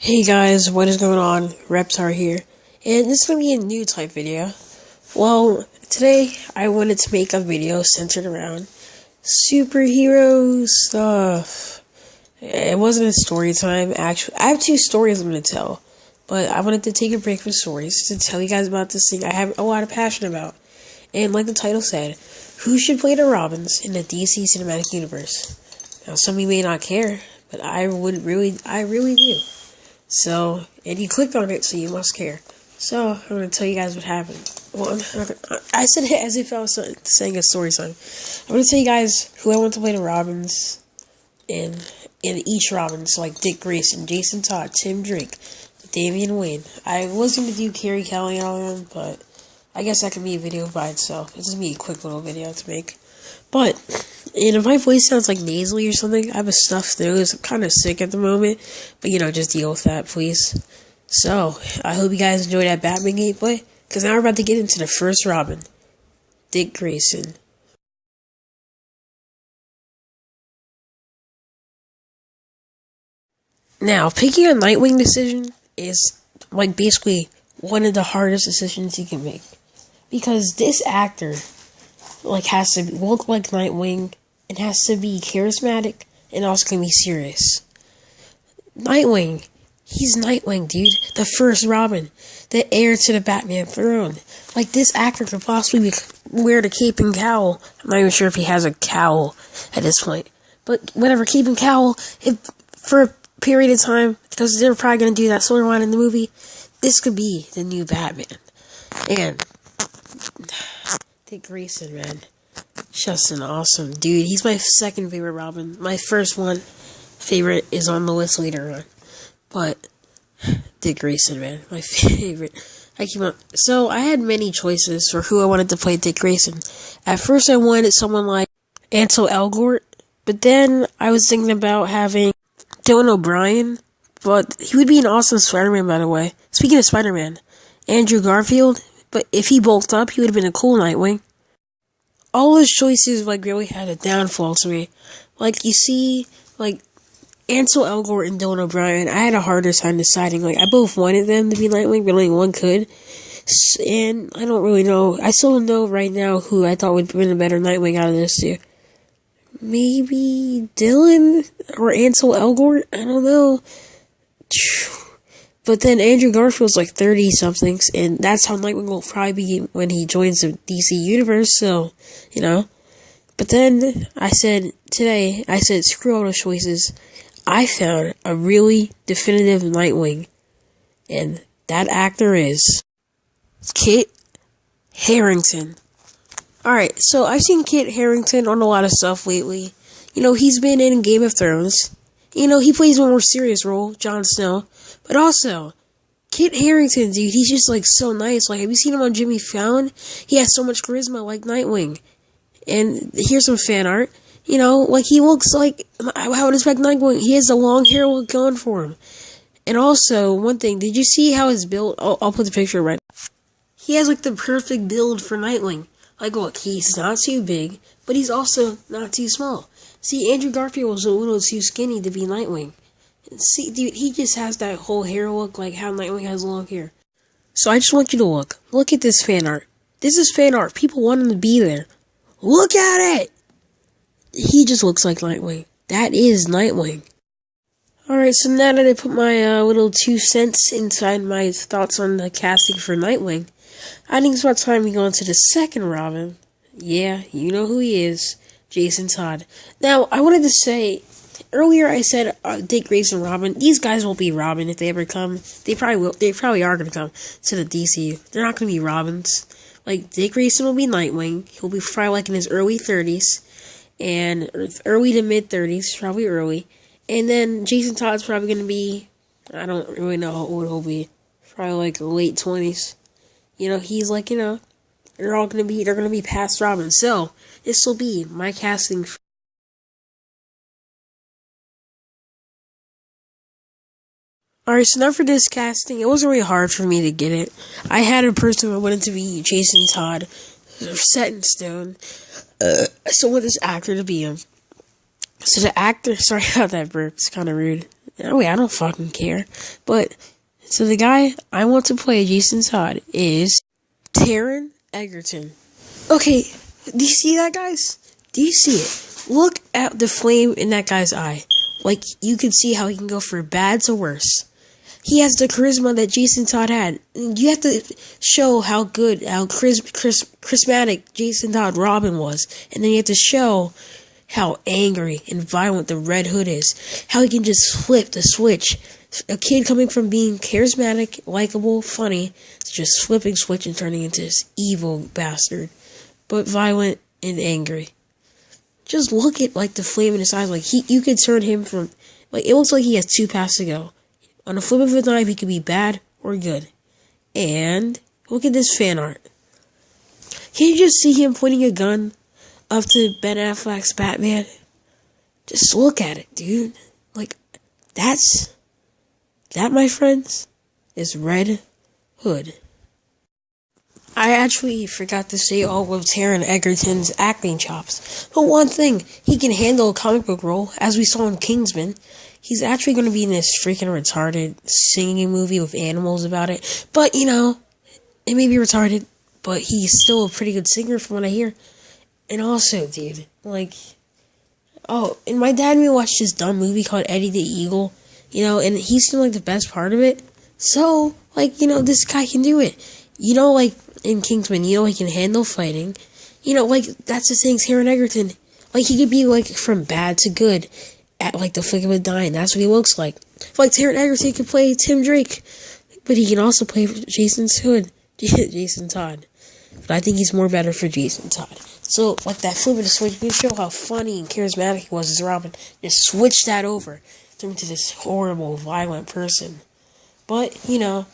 Hey guys, what is going on? Reptar here, and this is going to be a new type video. Well, today I wanted to make a video centered around superhero stuff. It wasn't a story time, actually. I have two stories I'm going to tell, but I wanted to take a break from stories to tell you guys about this thing I have a lot of passion about. And like the title said, who should play the Robins in the DC Cinematic Universe? Now, some of you may not care, but I really do. So, and you clicked on it, so you must care. So, I'm going to tell you guys what happened. Well, I said it as if I was saying a story time. I'm going to tell you guys who I want to play the Robins in each Robin. So, like Dick Grayson, Jason Todd, Tim Drake, Damian Wayne. I was going to do Carrie Kelly on them, but I guess that can be a video by itself. It's going to be a quick little video to make. But, and if my voice sounds like nasally or something, I have a stuffed nose. I'm kind of sick at the moment. But, just deal with that, please. So, I hope you guys enjoyed that Batman gameplay. Because now we're about to get into the first Robin. Dick Grayson. Now, picking a Nightwing decision is, basically one of the hardest decisions you can make. Because this actor has to look like Nightwing, and has to be charismatic, and also can be serious. Nightwing, he's Nightwing, dude. The first Robin, the heir to the Batman throne. This actor could possibly wear the cape and cowl. I'm not even sure if he has a cowl at this point. But whatever, cape and cowl, for a period of time, because they're probably going to do that storyline in the movie, this could be the new Batman. And Dick Grayson, man. Just an awesome dude. He's my second favorite Robin. My first favorite is on the list later on. But Dick Grayson, man. My favorite. So I had many choices for who I wanted to play Dick Grayson. At first I wanted someone like Ansel Elgort. But then I was thinking about having Dylan O'Brien. But he would be an awesome Spider-Man, by the way. Speaking of Spider-Man, Andrew Garfield. But if he bulked up, he would have been a cool Nightwing. All his choices, really had a downfall to me. You see, Ansel Elgort and Dylan O'Brien, I had a harder time deciding. I both wanted them to be Nightwing, but only one could. And I don't really know. I still don't know right now who I thought would have been a better Nightwing out of this two. Maybe Dylan or Ansel Elgort? I don't know. But then Andrew Garfield's 30-somethings, and that's how Nightwing will probably be when he joins the DC Universe, so, But then, I said, screw all those choices. I found a really definitive Nightwing, and that actor is Kit Harington. Alright, so I've seen Kit Harington on a lot of stuff lately. He's been in Game of Thrones. He plays a more serious role, Jon Snow. But also, Kit Harington, dude, he's just, so nice. Have you seen him on Jimmy Fallon? He has so much charisma, like Nightwing. And here's some fan art. He looks like I would expect Nightwing. He has the long hair look going for him. And also, one thing, did you see how his build... I'll put the picture right now. He has, the perfect build for Nightwing. Look, he's not too big, but he's also not too small. See, Andrew Garfield was a little too skinny to be Nightwing. See, dude, he just has that whole hair look like how Nightwing has long hair. So I just want you to look. Look at this fan art. This is fan art. People want him to be there. Look at it! He just looks like Nightwing. That is Nightwing. Alright, so now that I put my little 2 cents inside my thoughts on the casting for Nightwing, I think it's about time we go on to the second Robin. Yeah, you know who he is. Jason Todd. Now, I wanted to say... Earlier I said Dick Grayson and Robin. These guys won't be Robin if they ever come. They probably will. They probably are going to come to the DCU. They're not going to be Robins. Dick Grayson will be Nightwing. He'll be probably in his early 30s. And early to mid 30s. Probably early. And then Jason Todd's probably going to be... I don't really know how old he'll be. Probably late 20s. He's they're all going to be past Robin. So, this will be my casting for... Alright, so now for this casting, it wasn't really hard for me to get it. I had a person I wanted to be Jason Todd, set in stone. So I want this actor to be him. So the actor, sorry about that burp, it's kind of rude. Oh, wait, I don't fucking care. But, so the guy I want to play Jason Todd is Taron Egerton. Okay, do you see that, guys? Do you see it? Look at the flame in that guy's eye. Like, you can see how he can go from bad to worse. He has the charisma that Jason Todd had. You have to show how good, how charismatic Jason Todd Robin was. And then you have to show how angry and violent the Red Hood is. How he can just flip the switch. A kid coming from being charismatic, likable, funny, to just flipping switch and turning into this evil bastard. But violent and angry. Just look at, like, the flame in his eyes. Like, you could turn him from, like, it looks like he has 2 paths to go. On a flip of a dime, he could be bad or good. And look at this fan art. Can you just see him pointing a gun up to Ben Affleck's Batman? Just look at it, dude. Like, that, my friends, is Red Hood. I actually forgot to say all of Taron Egerton's acting chops. But one thing, he can handle a comic book role, as we saw in Kingsman. He's actually going to be in this freaking retarded singing movie with animals about it. But, you know, it may be retarded, but he's still a pretty good singer from what I hear. And also, dude, like, oh, and my dad and me watched this dumb movie called Eddie the Eagle, you know, and he seemed like the best part of it. So, like, you know, this guy can do it. You know, like, in Kingsman, you know, he can handle fighting. You know, like, that's the thing, Taron Egerton. Like, he could be, like, from bad to good at, like, the flick of a dime. That's what he looks like. Like, Taron Egerton can play Tim Drake, but he can also play Jason Todd. But I think he's more better for Jason Todd. So, like, that flip of the switch, you show how funny and charismatic he was as Robin. Just switch that over. Turn into this horrible, violent person. But, you know,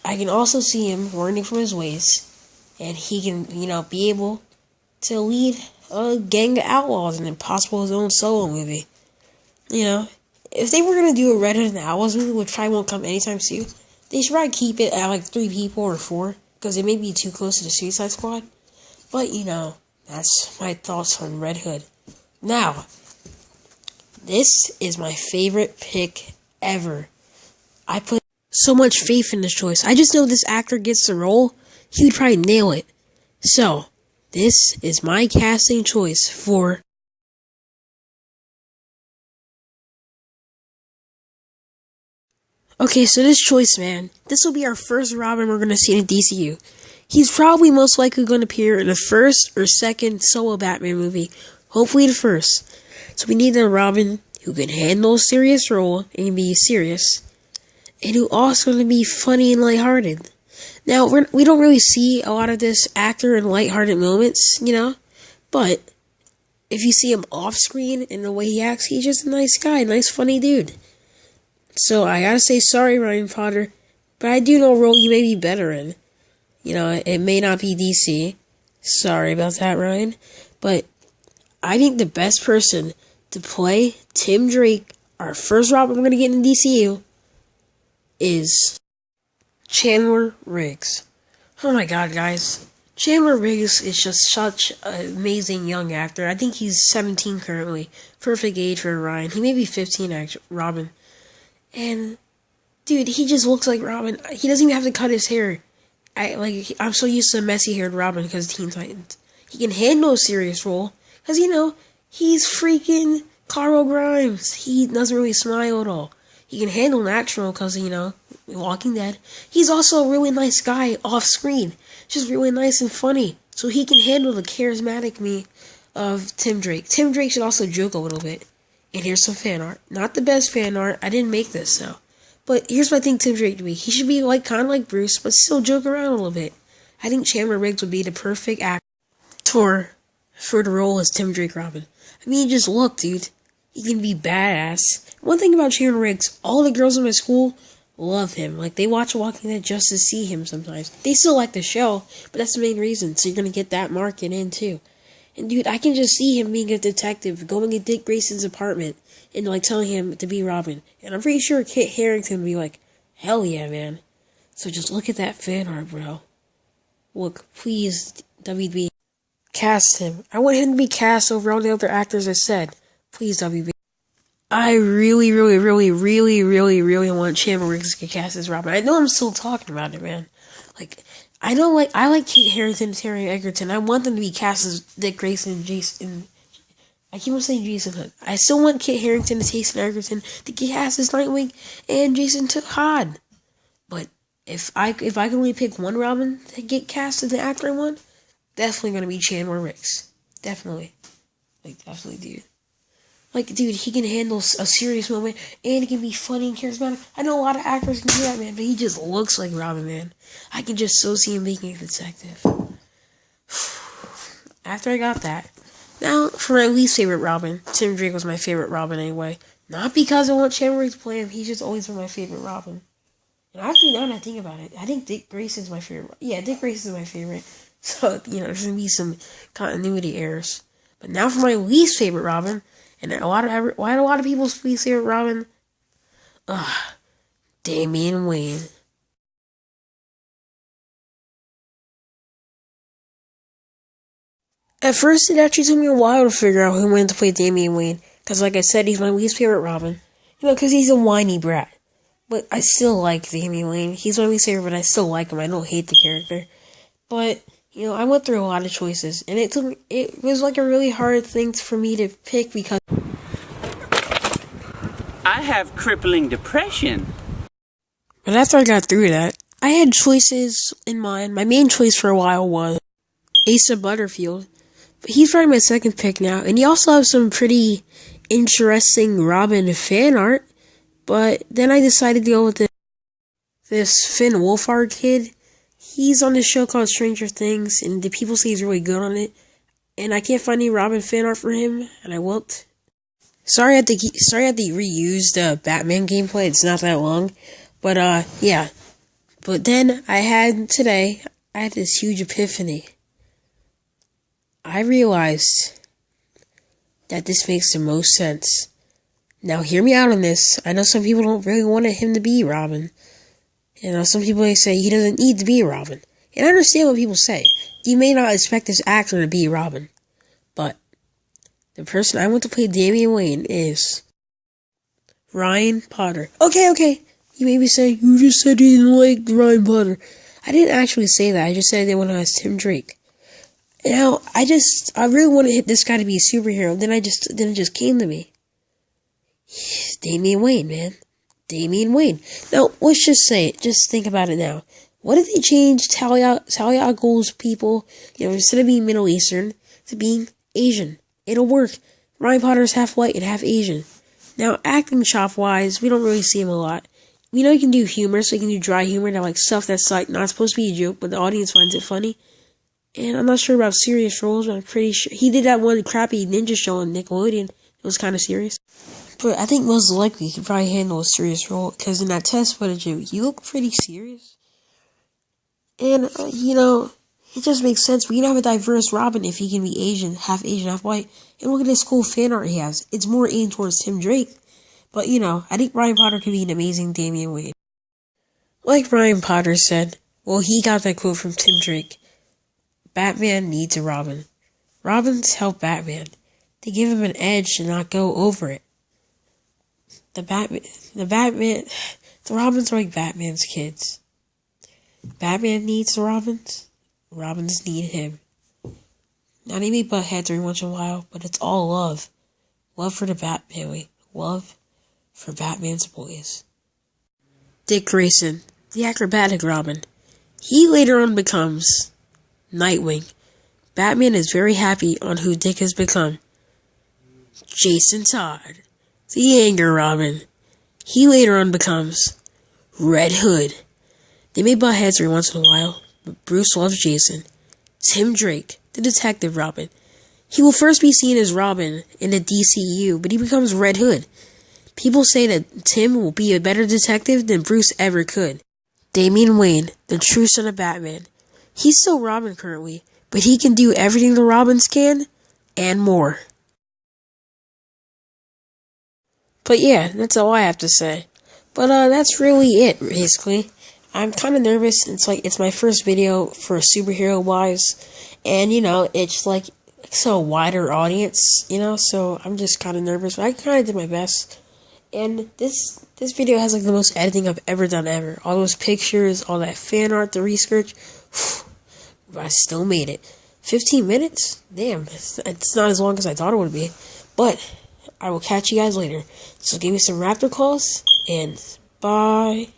I can also see him learning from his ways, and he can, you know, be able to lead a gang of outlaws and then possible his own solo movie. You know, if they were going to do a Red Hood and the Outlaws movie, which probably won't come anytime soon, they should probably keep it at like 3 people or 4, because it may be too close to the Suicide Squad. But, you know, that's my thoughts on Red Hood. Now, this is my favorite pick ever. I put so much faith in this choice. I just know this actor gets the role, he would probably nail it. So, this is my casting choice for okay, so this choice, man, this will be our first Robin we're going to see in DCU. He's probably most likely going to appear in the first or second solo Batman movie. Hopefully the first. So we need a Robin who can handle a serious role and be serious, and who also going to be funny and lighthearted. Now, we don't really see a lot of this actor in lighthearted moments, you know, but if you see him off screen and the way he acts, he's just a nice guy, nice funny dude. So I gotta say sorry, Ryan Potter, but I do know a role you may be better in. You know, it may not be DC. Sorry about that, Ryan. But I think the best person to play Tim Drake, our first Robin we're gonna get in DCU, is Chandler Riggs. Oh my god, guys. Chandler Riggs is just such an amazing young actor. I think he's 17 currently. Perfect age for Ryan. He may be 15, Robin. And, dude, he just looks like Robin. He doesn't even have to cut his hair. I'm so used to messy-haired Robin because of Teen Titans. He can handle a serious role. Because, you know, he's freaking Carl Grimes. He doesn't really smile at all. He can handle natural because, you know, Walking Dead. He's also a really nice guy off-screen. Just really nice and funny. So he can handle the charismatic me of Tim Drake. Tim Drake should also joke a little bit. And here's some fan art. Not the best fan art. I didn't make this, so. But here's what I think Tim Drake to be. He should be like kind of like Bruce, but still joke around a little bit. I think Chandler Riggs would be the perfect actor for the role as Tim Drake Robin. I mean, just look, dude. He can be badass. One thing about Chandler Riggs, all the girls in my school love him. Like, they watch Walking Dead just to see him sometimes. They still like the show, but that's the main reason. So you're going to get that market in, too. And, dude, I can just see him being a detective, going to Dick Grayson's apartment, and, like, telling him to be Robin. And I'm pretty sure Kit Harington would be like, hell yeah, man. So just look at that fan art, bro. Look, please, WB, cast him. I want him to be cast over all the other actors I said. Please, WB. I really want Chandler Riggs to get cast as Robin. I know I'm still talking about it, man. Like, I like Kit Harington and Terry Egerton. I want them to be cast as Dick Grayson and Jason. I keep on saying Jason Hood. I still want Kit Harington and Jason Egerton to get cast as Nightwing and Jason Todd. But if I can only pick one Robin to get cast as the actor I want, definitely gonna be Chandler Riggs. Definitely. Like, definitely, dude. Like, dude, he can handle a serious moment, and he can be funny and charismatic. I know a lot of actors can do that, man, but he just looks like Robin, man. I can just so see him being a detective. After I got that, now, for my least favorite Robin, Tim Drake was my favorite Robin anyway. Not because I want Chandler Riggs to play him, he's just always been my favorite Robin. And actually, now that I think about it, I think Dick Grayson's my favorite. Yeah, Dick Grayson's my favorite. So, there's gonna be some continuity errors. But now for my least favorite Robin, and why do a lot of people's least favorite Robin? Damian Wayne. At first, it actually took me a while to figure out who wanted to play Damian Wayne, because like I said, he's my least favorite Robin. Because he's a whiny brat. But I still like Damian Wayne. He's my least favorite, but I still like him. I don't hate the character. But, I went through a lot of choices, and it was like a really hard thing for me to pick because I have crippling depression. But after I got through that, I had choices in mind. My main choice for a while was Asa Butterfield. But he's probably my second pick now, and he also has some pretty interesting Robin fan art. But then I decided to go with this Finn Wolfhard kid. He's on this show called Stranger Things, and the people say he's really good on it. And I can't find any Robin fan art for him, and I won't. Sorry I had to reuse the Batman gameplay. It's not that long. But, yeah. But then I had this huge epiphany. I realized that this makes the most sense. Now, hear me out on this. I know some people don't really want him to be Robin. Some people say he doesn't need to be Robin. And I understand what people say. You may not expect this actor to be Robin. But the person I want to play Damian Wayne is Ryan Potter. Okay. You may be saying, you just said you didn't like Ryan Potter. I didn't actually say that. I just said I didn't want to ask Tim Drake. Now, I really want to hit this guy to be a superhero. Then it just came to me. Damian Wayne, man. Damian Wayne. Now, let's just say it. Just think about it now. What if they changed Talia al Ghul's people, instead of being Middle Eastern, to being Asian? It'll work. Ryan Potter's half white and half Asian. Now, acting shop-wise, we don't really see him a lot. We know he can do humor, so he can do dry humor, stuff that's not supposed to be a joke, but the audience finds it funny. And I'm not sure about serious roles, but I'm pretty sure he did that one crappy ninja show on Nickelodeon. It was kind of serious. But I think most likely he could probably handle a serious role, because in that test footage, he looked pretty serious. And, it just makes sense. We can have a diverse Robin if he can be Asian, half white. And look at this cool fan art he has. It's more aimed towards Tim Drake. But, I think Ryan Potter could be an amazing Damian Wayne. Like Ryan Potter said, he got that quote from Tim Drake. Batman needs a Robin. Robins help Batman. They give him an edge to not go over it. The Robins are like Batman's kids. Batman needs the Robins. Robins need him. Now they may butt heads every once in a while, but it's all love. Love for the Bat family. Love for Batman's boys. Dick Grayson, the acrobatic Robin. He later on becomes Nightwing. Batman is very happy on who Dick has become. Jason Todd, the anger Robin. He later on becomes Red Hood. They may butt heads every once in a while, but Bruce loves Jason. Tim Drake, the detective Robin. He will first be seen as Robin in the Dceu, but he becomes Red Hood. People say that Tim will be a better detective than Bruce ever could. Damian Wayne, the true son of Batman. He's still Robin currently, but he can do everything the Robins can, and more. But yeah, that's all I have to say. But that's really it, basically. I'm kind of nervous. It's my first video for superhero-wise. And, it's like, so wider audience, you know, so I'm just kind of nervous, but I kind of did my best. And this video has like the most editing I've ever done ever. All those pictures, all that fan art, the research, but I still made it. 15 minutes? Damn, it's not as long as I thought it would be. But I will catch you guys later. So give me some raptor calls, and bye.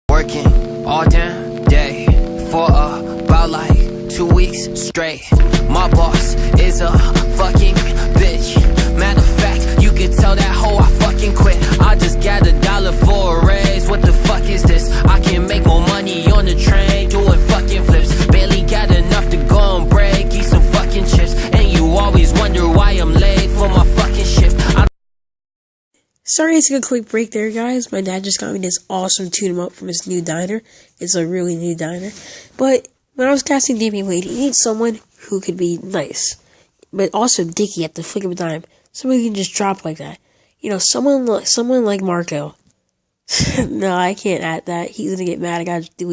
Working all damn day for about like 2 weeks straight. My boss is a fucking bitch. Matter of fact, you can tell that hoe I fucking quit. I just got $1 for a raise. What the fuck is this? I can make more money on the train doing fucking flips. Barely got enough to go and break, eat some fucking chips. And you always wonder why I'm late for my fucking shift. Sorry, it's a quick break there, guys. My dad just got me this awesome tune-em-up from his new diner. It's a really new diner. But when I was casting Damian Wade, he needs someone who could be nice, but also dicky at the flick of a dime. Someone who can just drop like that. You know, someone like Marco. No, I can't add that. He's gonna get mad. I gotta do it.